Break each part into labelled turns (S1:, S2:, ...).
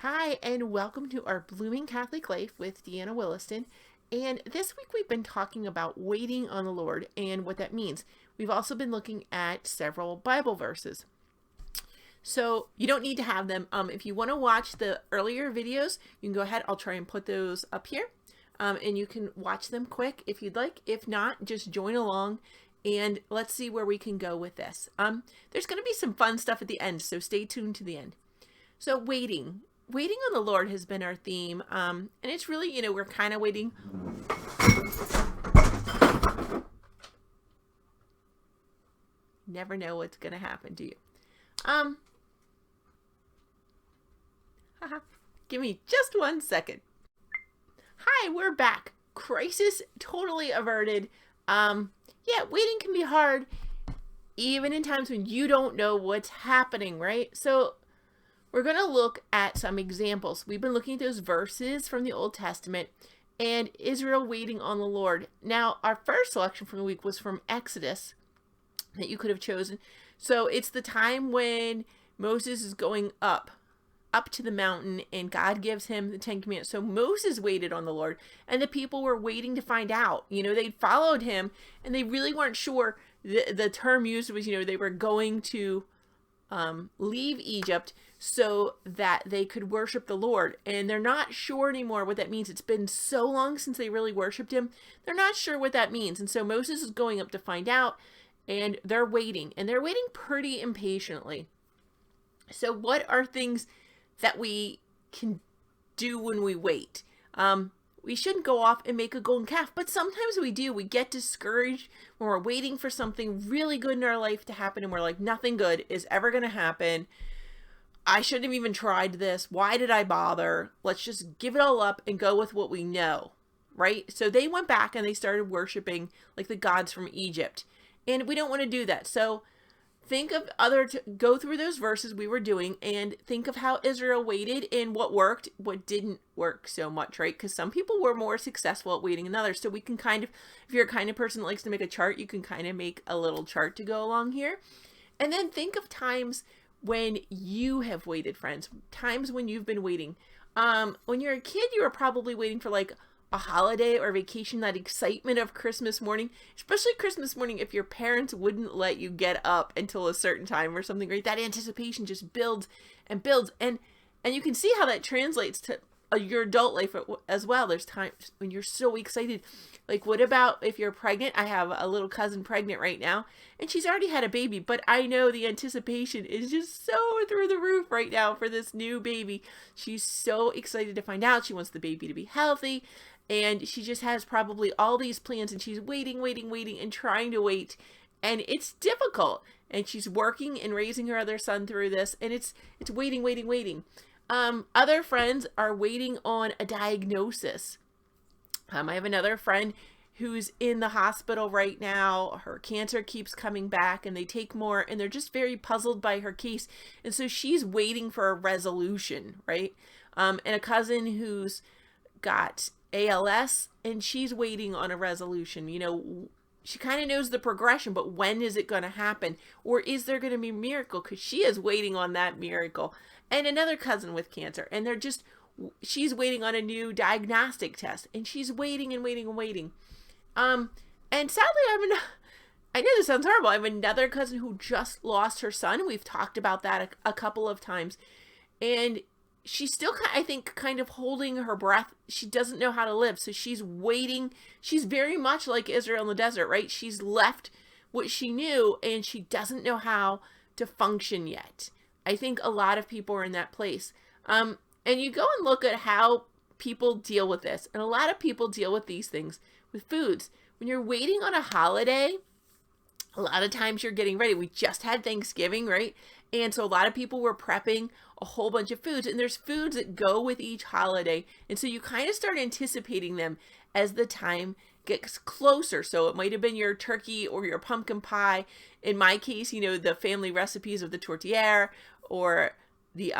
S1: Hi, and welcome to our Blooming Catholic Life with Deanna Williston. And this week we've been talking about waiting on the Lord and what that means. We've also been looking at several Bible verses. So you don't need to have them. If you want to watch the earlier videos, you can go ahead. I'll try and put those up here. And you can watch them quick if you'd like. If not, just join along and let's see where we can go with this. There's going to be some fun stuff at the end, so stay tuned to the end. So waiting on the Lord has been our theme. And it's really, we're kind of waiting. Never know what's going to happen to you. Give me just 1 second. Hi, we're back. Crisis totally averted. Yeah, waiting can be hard, even in times when you don't know what's happening, right? So we're going to look at some examples. We've been looking at those verses from the Old Testament and Israel waiting on the Lord. Now, our first selection from the week was from Exodus that you could have chosen. So it's the time when Moses is going up to the mountain and God gives him the 10 Commandments. So Moses waited on the Lord and the people were waiting to find out. They'd followed him and they really weren't sure. The term used was, they were going to leave Egypt so that they could worship the Lord. And they're not sure anymore what that means. It's been so long since they really worshiped him. They're not sure what that means. And so Moses is going up to find out and they're waiting. And they're waiting pretty impatiently. So what are things that we can do when we wait? We shouldn't go off and make a golden calf, but sometimes we do. We get discouraged when we're waiting for something really good in our life to happen and we're like, nothing good is ever going to happen. I shouldn't have even tried this. Why did I bother? Let's just give it all up and go with what we know, right? So they went back and they started worshiping like the gods from Egypt. And we don't want to do that. So think of go through those verses we were doing and think of how Israel waited and what worked, what didn't work so much, right? Because some people were more successful at waiting than others. So we can if you're a kind of person that likes to make a chart, you can kind of make a little chart to go along here. And then think of times when you have waited, friends, times when you've been waiting. When you're a kid, you were probably waiting for like a holiday or vacation, that excitement of Christmas morning, especially Christmas morning, if your parents wouldn't let you get up until a certain time or something, right? That anticipation just builds and builds. And you can see how that translates to your adult life as well. There's times when you're so excited. Like, what about if you're pregnant? I have a little cousin pregnant right now, and she's already had a baby, but I know the anticipation is just so through the roof right now for this new baby. She's so excited to find out. She wants the baby to be healthy, and she just has probably all these plans, and she's waiting, and trying to wait, and it's difficult. And she's working and raising her other son through this, and it's waiting. Other friends are waiting on a diagnosis. I have another friend who's in the hospital right now. Her cancer keeps coming back and they take more and they're just very puzzled by her case. And so she's waiting for a resolution, right? And a cousin who's got ALS and she's waiting on a resolution. She kind of knows the progression, but when is it going to happen? Or is there going to be a miracle? Because she is waiting on that miracle. And another cousin with cancer, and she's waiting on a new diagnostic test, and she's waiting. And sadly, I know this sounds horrible. I have another cousin who just lost her son. We've talked about that a couple of times, and she's still, I think, kind of holding her breath. She doesn't know how to live, so she's waiting. She's very much like Israel in the desert, right? She's left what she knew, and she doesn't know how to function yet. I think a lot of people are in that place. And you go and look at how people deal with this. And a lot of people deal with these things with foods. When you're waiting on a holiday, a lot of times you're getting ready. We just had Thanksgiving, right? And so a lot of people were prepping a whole bunch of foods. And there's foods that go with each holiday. And so you kind of start anticipating them as the time gets closer. So it might have been your turkey or your pumpkin pie. In my case, the family recipes of the tortillere or the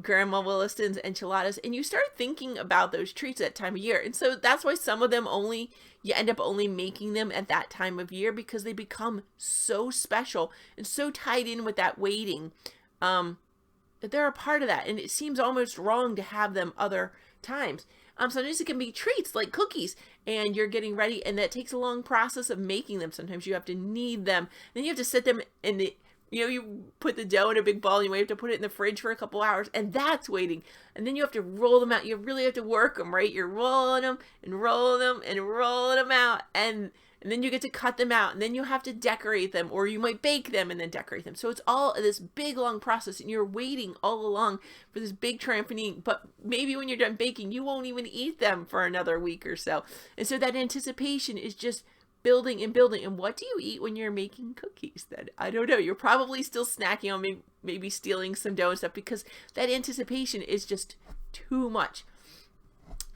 S1: Grandma Williston's enchiladas, and you start thinking about those treats at that time of year. And so that's why some of them you end up only making them at that time of year, because they become so special and so tied in with that waiting. they're a part of that, and it seems almost wrong to have them other times. Sometimes it can be treats like cookies, and you're getting ready, and that takes a long process of making them. Sometimes you have to knead them, then you have to set them in the, you put the dough in a big ball, and you might have to put it in the fridge for a couple hours, and that's waiting. And then you have to roll them out. You really have to work them, right? You're rolling them and rolling them and rolling them out, and then you get to cut them out, and then you have to decorate them, or you might bake them and then decorate them. So it's all this big, long process, and you're waiting all along for this big trampoline. But maybe when you're done baking, you won't even eat them for another week or so. And so that anticipation is just building and building. And what do you eat when you're making cookies then? I don't know. You're probably still snacking on maybe stealing some dough and stuff, because that anticipation is just too much.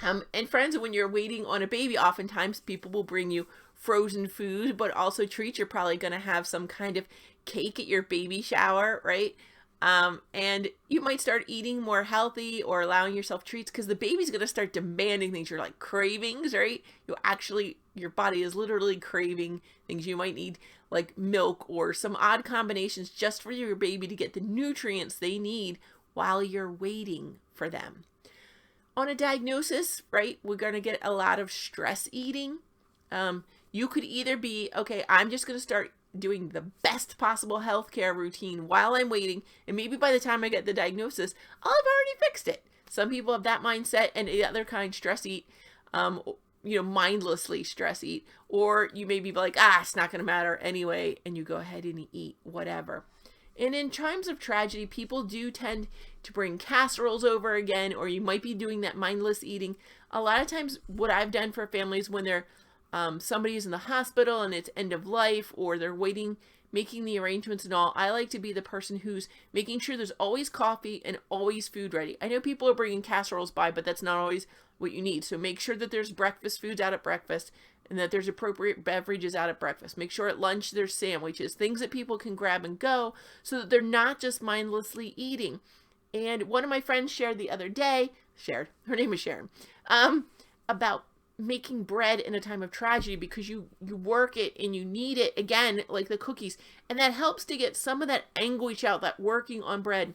S1: And friends, when you're waiting on a baby, oftentimes people will bring you frozen food, but also treats. You're probably going to have some kind of cake at your baby shower, right? And you might start eating more healthy or allowing yourself treats, because the baby's going to start demanding things. You're like cravings, right? Your body is literally craving things. You might need like milk or some odd combinations just for your baby to get the nutrients they need while you're waiting for them. On a diagnosis, right, we're going to get a lot of stress eating. You could either be, okay, I'm just going to start doing the best possible healthcare routine while I'm waiting, and maybe by the time I get the diagnosis, I'll have already fixed it. Some people have that mindset, and the other kind, stress eat, mindlessly stress eat, or you may be like, it's not going to matter anyway, and you go ahead and eat whatever. And in times of tragedy, people do tend to bring casseroles over again, or you might be doing that mindless eating. A lot of times what I've done for families when they're somebody is in the hospital and it's end of life, or they're waiting, making the arrangements and all, I like to be the person who's making sure there's always coffee and always food ready. I know people are bringing casseroles by, but that's not always what you need. So make sure that there's breakfast foods out at breakfast, and that there's appropriate beverages out at breakfast. Make sure at lunch there's sandwiches, things that people can grab and go, so that they're not just mindlessly eating. And one of my friends shared the other day, her name is Sharon, about making bread in a time of tragedy, because you work it and you knead it again, like the cookies, and that helps to get some of that anguish out. That working on bread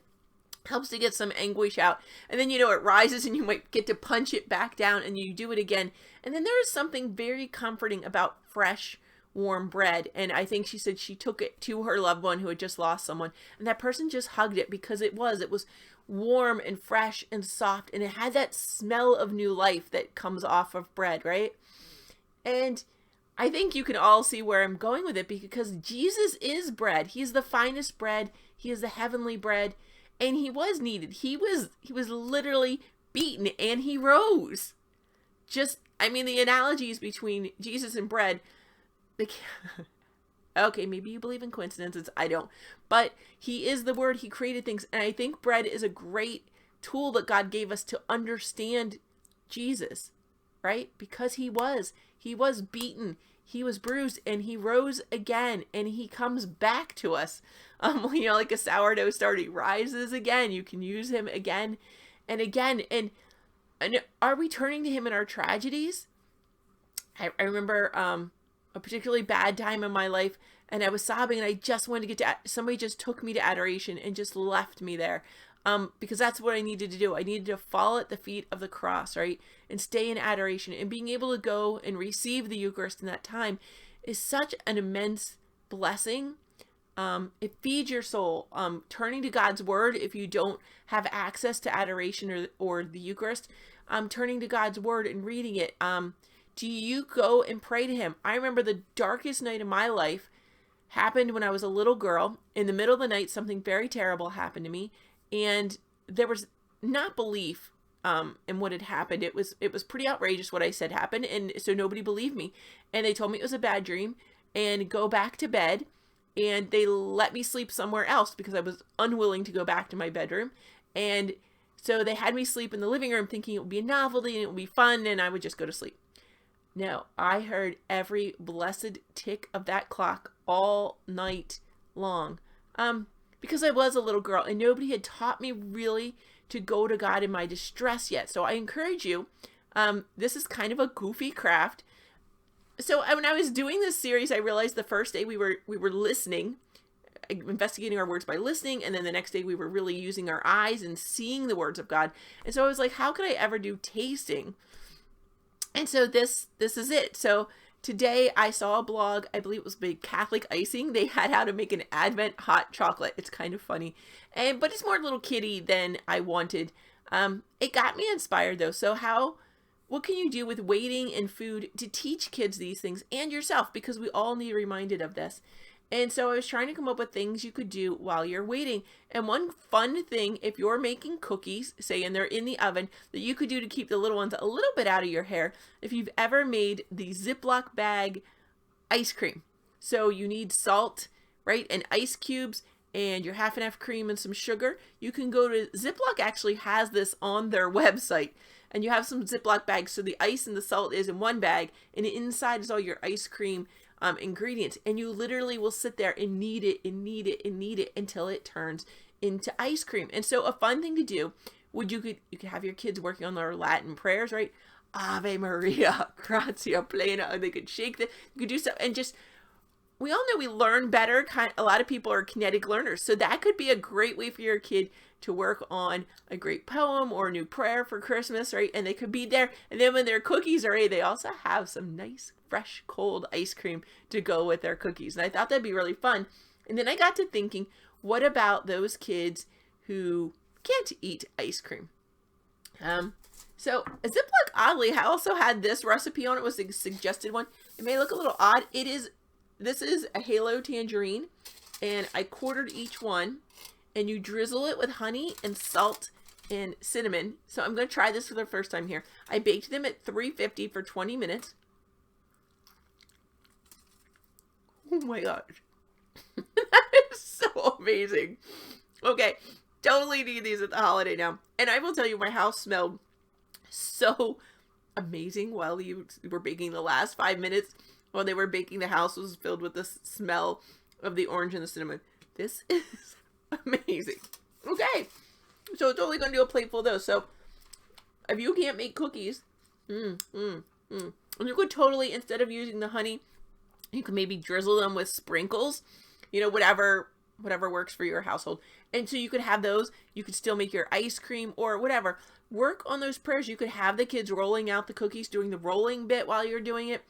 S1: helps to get some anguish out, and then it rises, and you might get to punch it back down, and you do it again. And then there is something very comforting about fresh, warm bread. And I think she said she took it to her loved one who had just lost someone, and that person just hugged it, because it was warm and fresh and soft, and it had that smell of new life that comes off of bread, right? And I think you can all see where I'm going with it, because Jesus is bread. He's the finest bread. He is the heavenly bread, and he was kneaded. He was literally beaten, and he rose. The analogies between Jesus and bread, okay, maybe you believe in coincidences. I don't. But he is the Word. He created things. And I think bread is a great tool that God gave us to understand Jesus, right? Because he was beaten, he was bruised, and he rose again, and he comes back to us. Like a sourdough starter, he rises again. You can use him again and again. And are we turning to him in our tragedies? I remember a particularly bad time in my life, and I was sobbing, and I just wanted to get to, somebody just took me to adoration and just left me there, because that's what I needed to do. I needed to fall at the feet of the cross, right, and stay in adoration. And being able to go and receive the Eucharist in that time is such an immense blessing. It feeds your soul. Turning to God's Word, if you don't have access to adoration or the Eucharist, turning to God's Word and reading it. Do you go and pray to him? I remember the darkest night of my life happened when I was a little girl. In the middle of the night, something very terrible happened to me, and there was not belief in what had happened. It was pretty outrageous what I said happened, and so nobody believed me. And they told me it was a bad dream and go back to bed, and they let me sleep somewhere else because I was unwilling to go back to my bedroom. And so they had me sleep in the living room, thinking it would be a novelty and it would be fun, and I would just go to sleep. No, I heard every blessed tick of that clock all night long, because I was a little girl and nobody had taught me really to go to God in my distress yet. So I encourage you, this is kind of a goofy craft. So when I was doing this series, I realized the first day we were listening, investigating our words by listening, and then the next day we were really using our eyes and seeing the words of God. And so I was like, how could I ever do tasting? And so this is it. So today I saw a blog, I believe it was Big Catholic Icing. They had how to make an Advent hot chocolate. It's kind of funny, but it's more little kiddie than I wanted. It got me inspired though. So what can you do with waiting and food to teach kids these things and yourself? Because we all need reminded of this. And so I was trying to come up with things you could do while you're waiting. And one fun thing, if you're making cookies, say, and they're in the oven, that you could do to keep the little ones a little bit out of your hair, if you've ever made the Ziploc bag ice cream. So you need salt, right, and ice cubes, and your half and half cream and some sugar. You can go to, Ziploc actually has this on their website. And you have some Ziploc bags, so the ice and the salt is in one bag, and inside is all your ice cream ingredients. And you literally will sit there and knead it and knead it and knead it until it turns into ice cream. And so a fun thing to do, you could have your kids working on their Latin prayers, right? Ave Maria, gratia plena, and they could shake you could do stuff, and just, we all know we learn better. A lot of people are kinetic learners, so that could be a great way for your kid to work on a great poem or a new prayer for Christmas, right? And they could be there, and then when their cookies are ready, they also have some nice, fresh, cold ice cream to go with their cookies. And I thought that'd be really fun. And then I got to thinking, what about those kids who can't eat ice cream? So a Ziploc, oddly, also had this recipe on it, was a suggested one. It may look a little odd. This is a Halo tangerine, and I quartered each one, and you drizzle it with honey and salt and cinnamon. So I'm going to try this for the first time here. I baked them at 350 for 20 minutes. Oh my gosh. That is so amazing. Okay, totally need these at the holiday now. And I will tell you, my house smelled so amazing while you were baking. The last 5 minutes while they were baking, the house was filled with the smell of the orange and the cinnamon. This is amazing. Okay, so totally gonna do a plateful of those. So if you can't make cookies, and you could totally, instead of using the honey, you could maybe drizzle them with sprinkles, whatever works for your household. And so you could have those. You could still make your ice cream or whatever. Work on those prayers. You could have the kids rolling out the cookies, doing the rolling bit while you're doing it.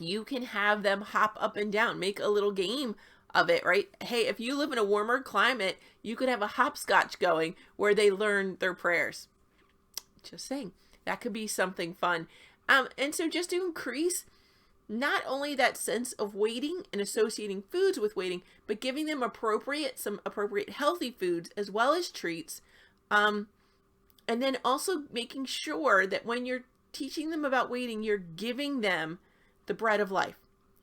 S1: You can have them hop up and down, make a little game of it, right? Hey, if you live in a warmer climate, you could have a hopscotch going where they learn their prayers. Just saying, that could be something fun. And so just to increase not only that sense of waiting and associating foods with waiting, but giving them some appropriate healthy foods as well as treats. And then also making sure that when you're teaching them about waiting, you're giving them the bread of life.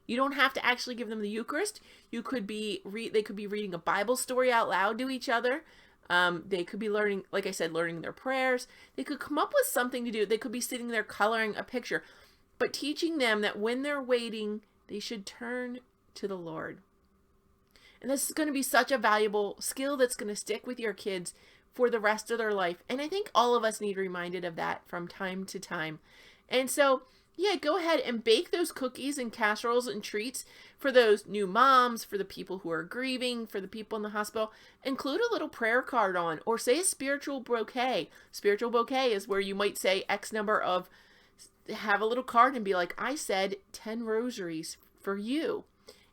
S1: You don't have to actually give them the Eucharist. They could be reading a Bible story out loud to each other. They could be learning, like I said, learning their prayers. They could come up with something to do. They could be sitting there coloring a picture, but teaching them that when they're waiting, they should turn to the Lord. And this is going to be such a valuable skill that's going to stick with your kids for the rest of their life. And I think all of us need reminded of that from time to time. And so, yeah, go ahead and bake those cookies and casseroles and treats for those new moms, for the people who are grieving, for the people in the hospital. Include a little prayer card on, or say a spiritual bouquet. Spiritual bouquet is where you might say X number of, have a little card and be like, I said 10 rosaries for you.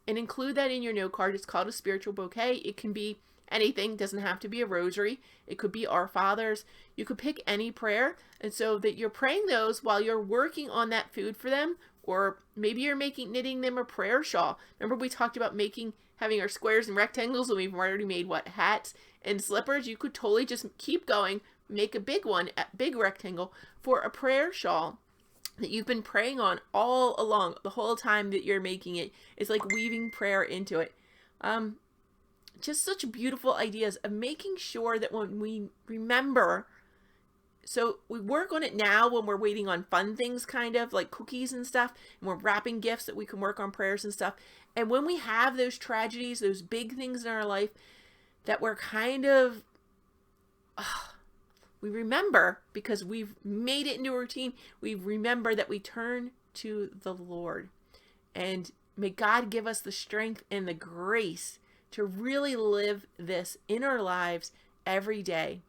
S1: And include that in your note card. It's called a spiritual bouquet. It can be anything, doesn't have to be a rosary. It could be Our Fathers. You could pick any prayer, and so that you're praying those while you're working on that food for them, or maybe you're knitting them a prayer shawl. Remember we talked about having our squares and rectangles, and we've already made hats and slippers. You could totally just keep going, make a big rectangle for a prayer shawl that you've been praying on all along the whole time that you're making it. It's like weaving prayer into it. Just such beautiful ideas of making sure that when we remember, so we work on it now when we're waiting on fun things, kind of like cookies and stuff, and we're wrapping gifts that we can work on prayers and stuff. And when we have those tragedies, those big things in our life that we're kind of, we remember, because we've made it into a routine, we remember that we turn to the Lord. And may God give us the strength and the grace to really live this in our lives every day.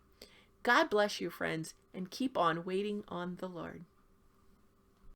S1: God bless you, friends, and keep on waiting on the Lord.